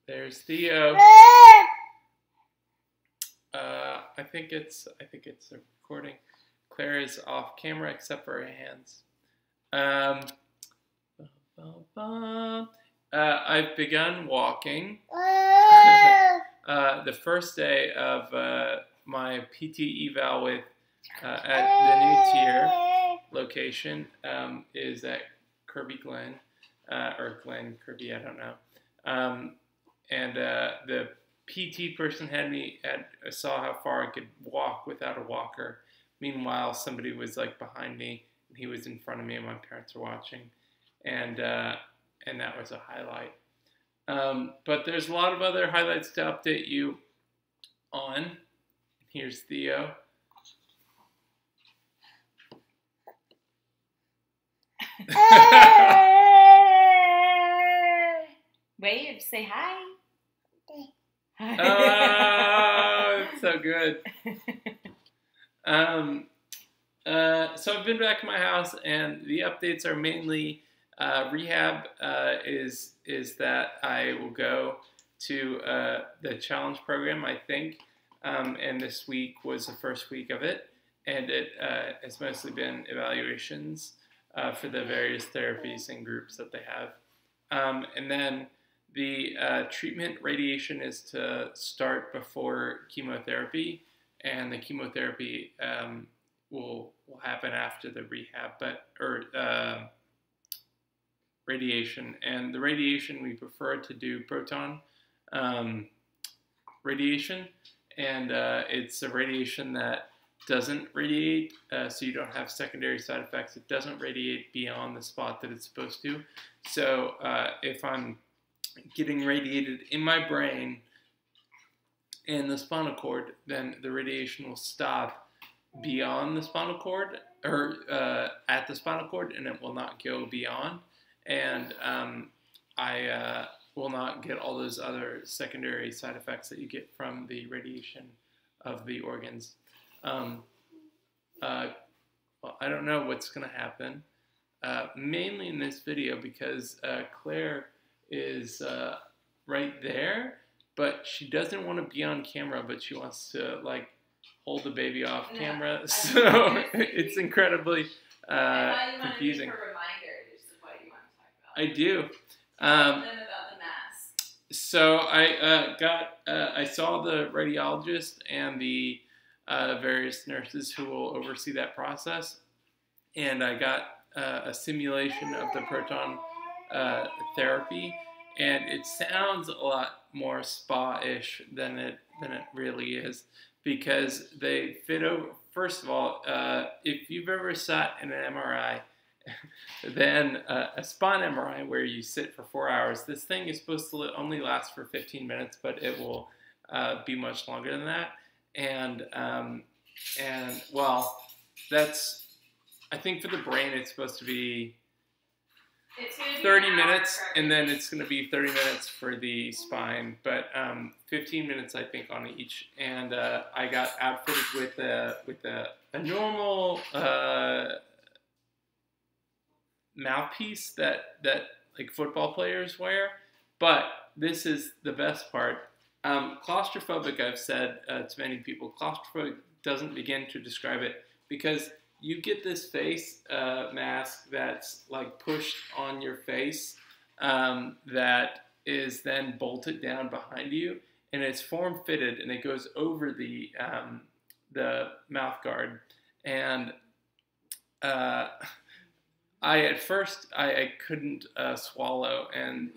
There's Theo. I think it's a recording. Claire is off camera except for her hands. I've begun walking. The first day of my PT eval with at the new tier location is at Kirby Glen, or Glen Kirby, I don't know. And the PT person saw how far I could walk without a walker. Meanwhile, somebody was like behind me, and he was in front of me, and my parents were watching, and that was a highlight. But there's a lot of other highlights to update you on. Here's Theo. Wave, say hi. Oh, it's so good. So I've been back in my house, and the updates are mainly rehab. Is that I will go to the challenge program, I think, and this week was the first week of it, and it has mostly been evaluations for the various therapies and groups that they have, and then the treatment radiation is to start before chemotherapy, and the chemotherapy will happen after the rehab, radiation. And the radiation, we prefer to do proton radiation, and it's a radiation that doesn't radiate, so you don't have secondary side effects. It doesn't radiate beyond the spot that it's supposed to. So if I'm getting radiated in my brain and the spinal cord, then the radiation will stop beyond the spinal cord, or at the spinal cord, and it will not go beyond. And I will not get all those other secondary side effects that you get from the radiation of the organs. Well, I don't know what's going to happen, mainly in this video, because Claire is right there, but she doesn't want to be on camera, but she wants to like hold the baby off camera, so it's incredibly confusing. For reminders of what you want to talk about. I do. Tell them about the mask. So I saw the radiologist and the various nurses who will oversee that process, and I got a simulation of the proton therapy, and it sounds a lot more spa-ish than it really is, because they fit over. First of all, if you've ever sat in an MRI, then a spine MRI where you sit for 4 hours, this thing is supposed to only last for 15 minutes, but it will be much longer than that. And well, that's, I think for the brain it's supposed to be 30 minutes, and then it's going to be 30 minutes for the spine, but 15 minutes I think on each. And I got outfitted with a normal mouthpiece that like football players wear, but this is the best part. Claustrophobic, I've said to many people, claustrophobic doesn't begin to describe it, because you get this face mask that's like pushed on your face, that is then bolted down behind you, and it's form fitted, and it goes over the mouth guard. And at first I couldn't swallow, and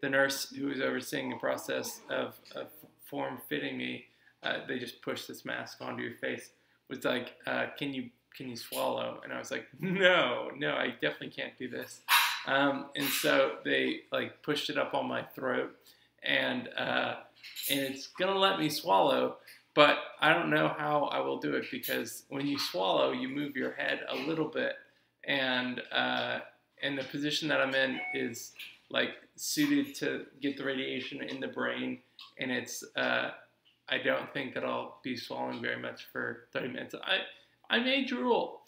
the nurse who was overseeing the process of form fitting me, they just pushed this mask onto your face, was like, can you swallow? And I was like, no, I definitely can't do this. And so they like pushed it up on my throat, and it's gonna let me swallow, but I don't know how I will do it, because when you swallow, you move your head a little bit, and the position that I'm in is like suited to get the radiation in the brain, and it's I don't think that I'll be swallowing very much for 30 minutes. I may drool.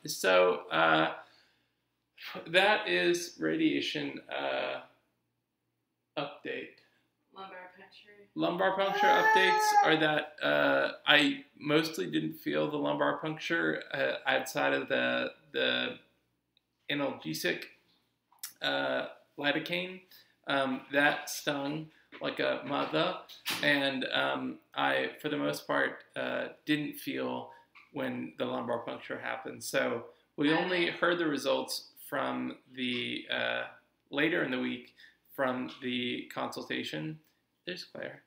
So that is radiation update. Lumbar puncture. Lumbar puncture updates are that I mostly didn't feel the lumbar puncture outside of the analgesic lidocaine. That stung like a mother, and I, for the most part, didn't feel when the lumbar puncture happened. So we only heard the results from the later in the week from the consultation. There's Claire.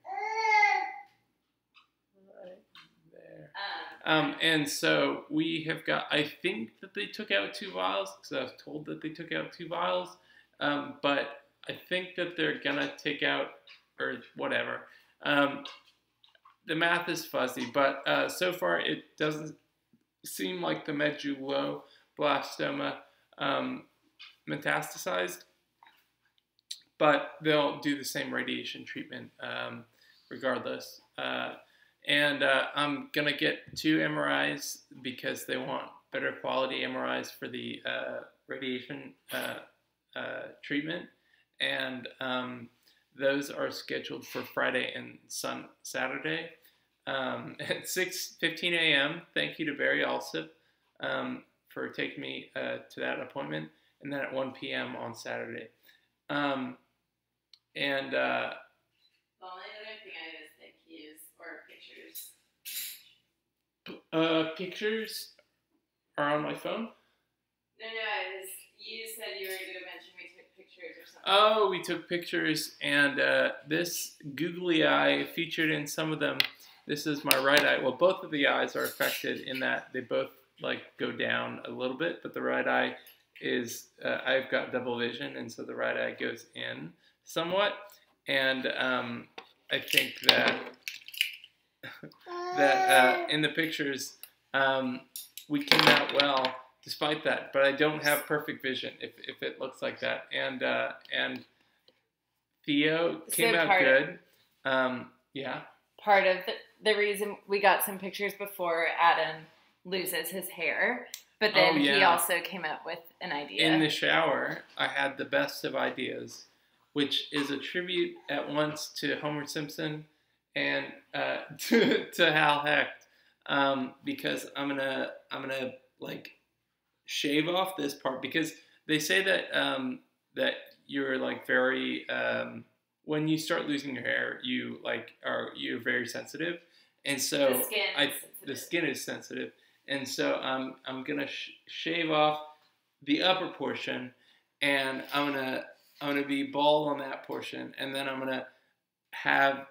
Right there. And so we have got, I think that they took out 2 vials, because I was told that they took out 2 vials, but I think that they're going to take out, or whatever. The math is fuzzy, but so far it doesn't seem like the medulloblastoma metastasized, but they'll do the same radiation treatment regardless. And I'm going to get 2 MRIs because they want better quality MRIs for the radiation treatment. And those are scheduled for Friday and Saturday at 6:15 a.m. Thank you to Barry Alsip for taking me to that appointment. And then at 1 p.m. on Saturday. And the only other thing I was thinking is, or pictures. Pictures are on my phone. No, you said you were going to mention we took pictures or something. Oh, we took pictures, and this googly eye featured in some of them. This is my right eye. Well, both of the eyes are affected in that they both like go down a little bit, but the right eye is, I've got double vision, and so the right eye goes in somewhat, and I think that in the pictures we came out well despite that, but I don't have perfect vision if it looks like that, and Theo came out good. Yeah. Part of the reason we got some pictures before Adam loses his hair, but then he also came up with an idea. In the shower, I had the best of ideas, which is a tribute at once to Homer Simpson and to Hal Hecht, because I'm gonna like shave off this part, because they say that that you're like very when you start losing your hair, you're very sensitive, and so the skin is sensitive. And so I'm gonna shave off the upper portion, and I'm gonna be bald on that portion, and then I'm gonna have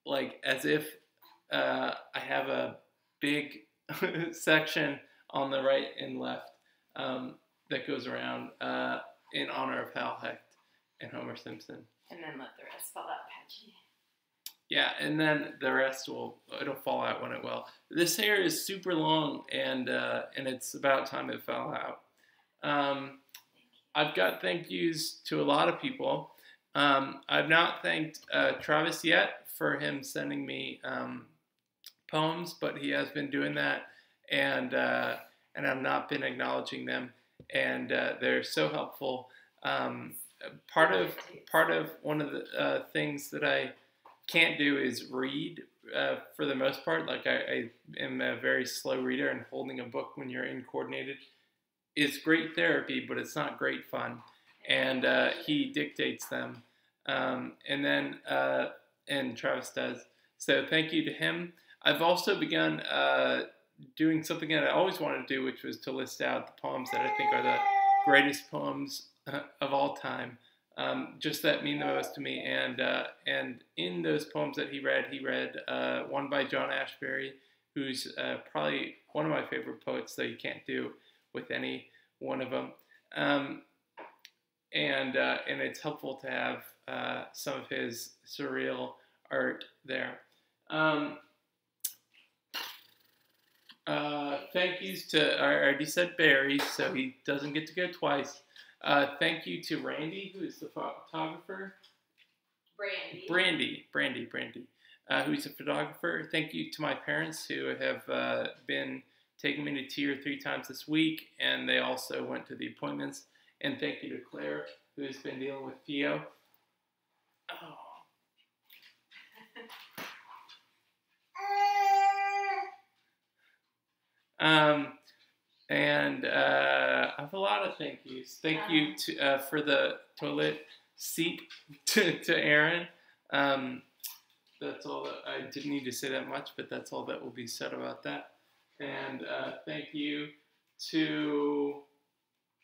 like as if I have a big section on the right and left that goes around in honor of Hal Hecht and Homer Simpson. And then let the rest fall out patchy. Yeah, and then the rest it'll fall out when it will. This hair is super long, and it's about time it fell out. I've got thank yous to a lot of people. I've not thanked Travis yet for him sending me poems, but he has been doing that, and I've not been acknowledging them, and they're so helpful. Part of one of the things that I can't do is read for the most part. Like I am a very slow reader, and holding a book when you're incoordinated is great therapy, but it's not great fun. And he dictates them, and then and Travis does. So thank you to him. I've also begun doing something that I always wanted to do, which was to list out the poems that I think are the greatest poems of all time. Just that mean the most to me, and in those poems that he read one by John Ashbery, who's probably one of my favorite poets, though you can't do with any one of them, and it's helpful to have some of his surreal art there. Thank yous to, I already said Barry, so he doesn't get to go twice. Thank you to Randy, who is the photographer. Brandy, who's a photographer. Thank you to my parents, who have been taking me to 2 or 3 times this week, and they also went to the appointments. And thank you to Claire, who has been dealing with Theo. And I have a lot of thank yous. Thank you for the toilet seat to Aaron. That's all that I didn't need to say that much, but that's all that will be said about that. And thank you to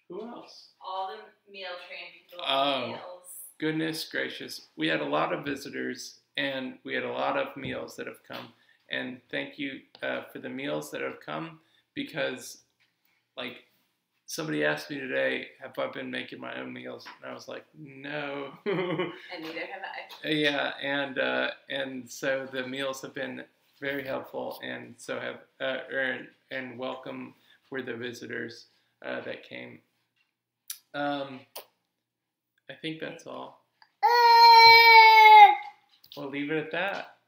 who else? All the meal train people. Oh, goodness gracious. We had a lot of visitors and we had a lot of meals that have come. And thank you for the meals that have come because, like, somebody asked me today, have I been making my own meals? And I was like, no. And neither have I. Yeah, and so the meals have been very helpful, and so have and welcome for the visitors that came. I think that's all. We'll leave it at that.